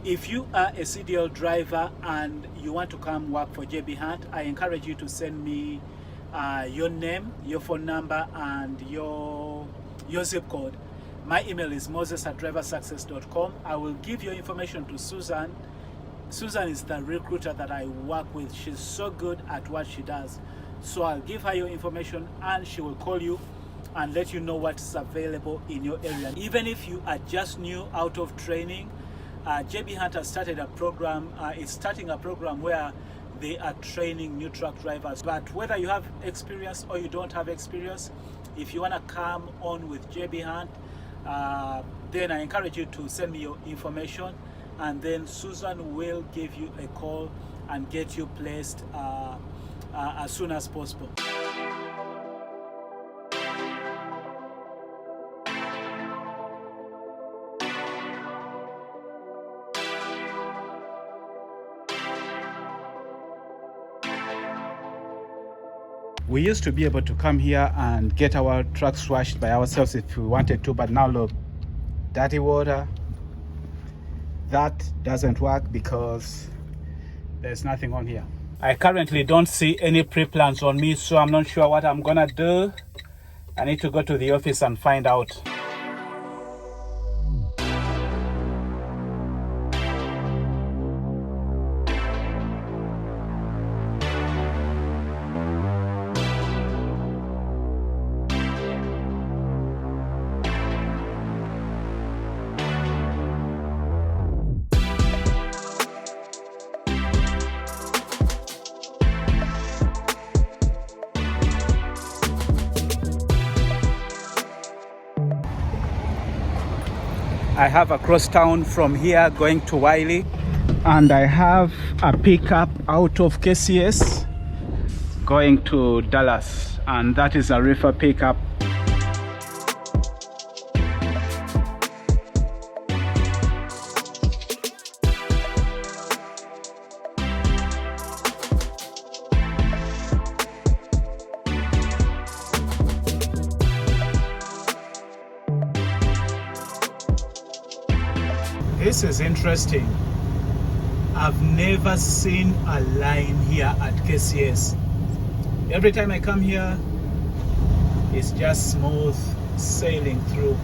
If you are a CDL driver and you want to come work for JB Hunt, I encourage you to send me your name, your phone number, and your zip code. My email is moses@driversuccess.com. I will give your information to Susan. Susan is the recruiter that I work with. She's so good at what she does. So I'll give her your information and she will call you and let you know what's available in your area. Even if you are just new out of training, JB Hunt has started a program. It's starting a program where they are training new truck drivers. But whether you have experience or you don't have experience, if you want to come on with JB Hunt, then I encourage you to send me your information, and then Susan will give you a call and get you placed as soon as possible. We used to be able to come here and get our trucks washed by ourselves if we wanted to, but now look, dirty water, that doesn't work because there's nothing on here. I currently don't see any pre-plans on me, so I'm not sure what I'm gonna do. I need to go to the office and find out. I have a cross town from here going to Wiley, and I have a pickup out of KCS going to Dallas, and that is a reefer pickup. This is interesting. I've never seen a line here at KCS. Every time I come here, it's just smooth sailing through.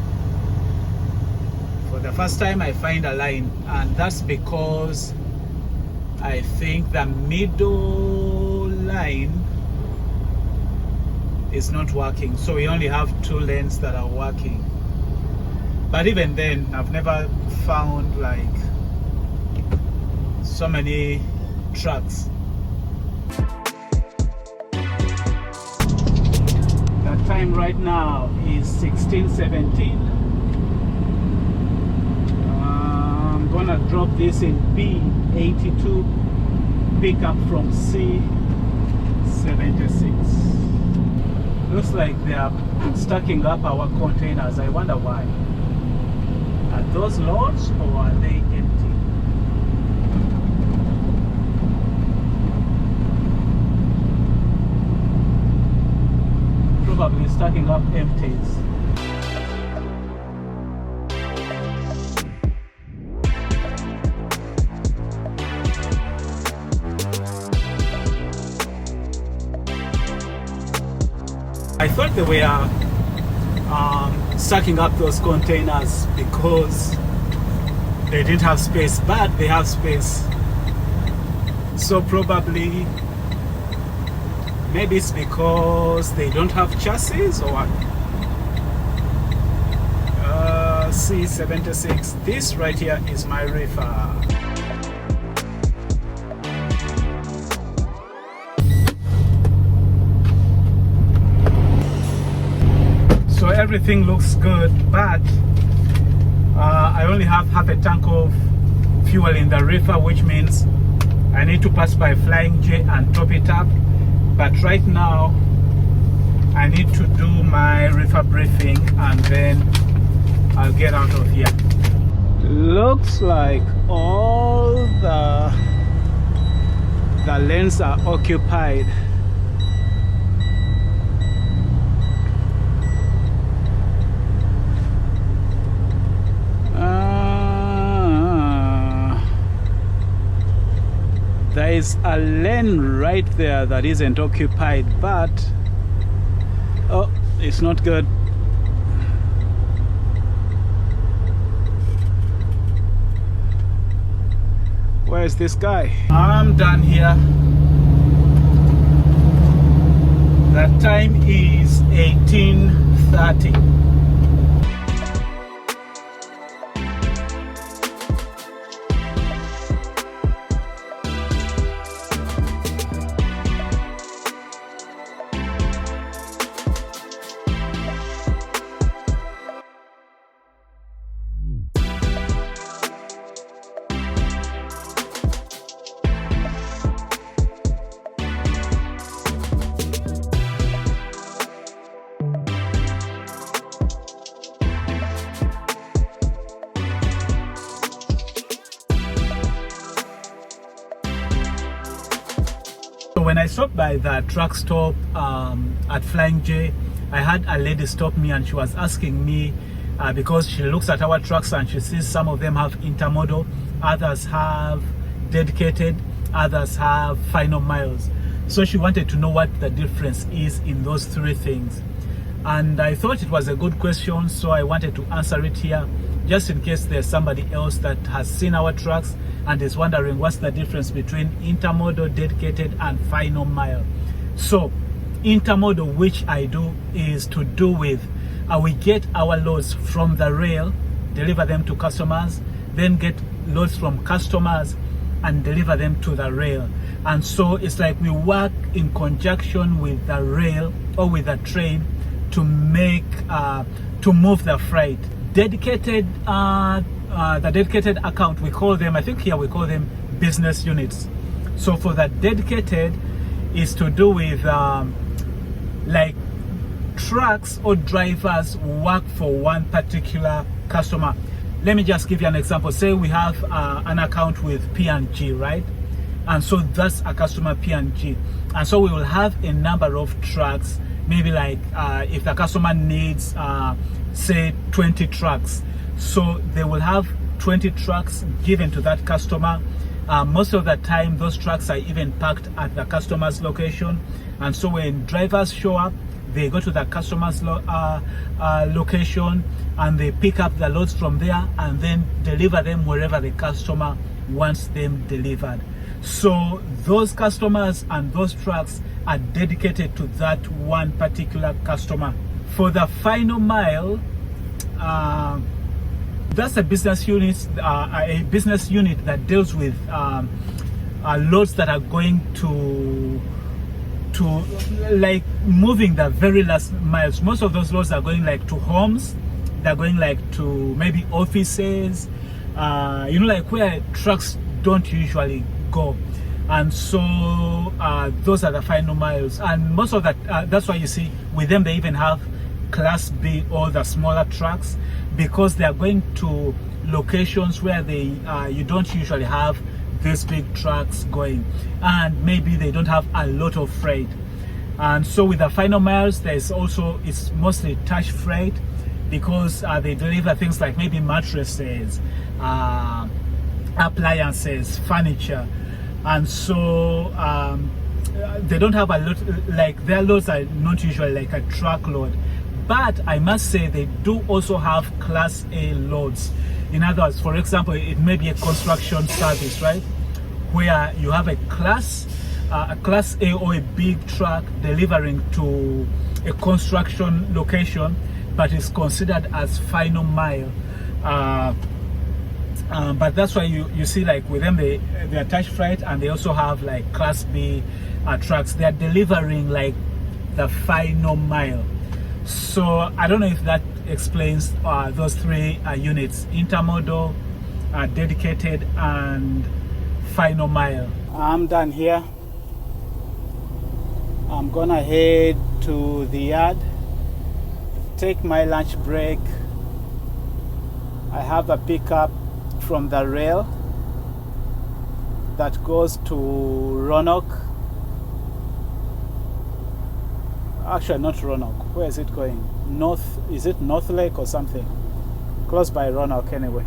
For the first time I find a line, and that's because I think the middle line is not working. So we only have 2 lanes that are working. But even then, I've never found like so many trucks. The time right now is 16:17. I'm gonna drop this in B82, pick up from C76. Looks like they are stacking up our containers. I wonder why. Are those loads or are they empty? Probably stacking up empties. I thought they were stacking up those containers because they didn't have space, but they have space. So probably, maybe it's because they don't have chassis or what. C76, this right here is my reefer. So everything looks good, but I only have half a tank of fuel in the reefer, which means I need to pass by Flying J and top it up. But right now I need to do my reefer briefing and then I'll get out of here. Looks like all the lanes are occupied. is a lane right there that isn't occupied, but oh, it's not good. Where is this guy? I'm done here. The time is 18:30. When I stopped by the truck stop at Flying J, I had a lady stop me and she was asking me because she looks at our trucks and she sees some of them have intermodal, others have dedicated, others have final miles. So she wanted to know what the difference is in those three things. And I thought it was a good question, so I wanted to answer it here, just in case there's somebody else that has seen our trucks and is wondering what's the difference between intermodal, dedicated, and final mile. So intermodal, which I do, is to do with we get our loads from the rail, deliver them to customers, then get loads from customers and deliver them to the rail. And so it's like we work in conjunction with the rail or with the train to make to move the freight. Dedicated the dedicated account, we call them, I think here we call them business units. So for the dedicated is to do with like trucks or drivers work for one particular customer. Let me just give you an example. Say we have an account with P&G, right? And so that's a customer P&G. And so we will have a number of trucks, maybe like if the customer needs say 20 trucks. So they will have 20 trucks given to that customer. Most of the time, those trucks are even parked at the customer's location. And so when drivers show up, they go to the customer's location and they pick up the loads from there and then deliver them wherever the customer wants them delivered. So those customers and those trucks are dedicated to that one particular customer. For the final mile, that's a business unit that deals with loads that are going to like moving the very last miles. Most of those loads are going like to homes, they're going like to maybe offices, like where trucks don't usually go. And so those are the final miles. And most of that, that's why you see with them they even have Class B or the smaller trucks, because they are going to locations where they you don't usually have these big trucks going, and maybe they don't have a lot of freight. And so with the final miles, there's also, it's mostly touch freight, because they deliver things like maybe mattresses, appliances, furniture. And so they don't have a lot, like their loads are not usually like a truckload. But I must say they do also have Class A loads. In other words, for example, it may be a construction service, right? Where you have a Class A or a big truck delivering to a construction location, but it's considered as final mile. But that's why you see, like with them, they attach freight, and they also have like Class B trucks. They are delivering like the final mile. So I don't know if that explains those three units: intermodal, dedicated, and final mile. I'm done here. I'm gonna head to the yard, take my lunch break. I have a pickup from the rail that goes to Roanoke. Actually, not Roanoke. Where is it going? North, is it North Lake or something? Close by Roanoke anyway.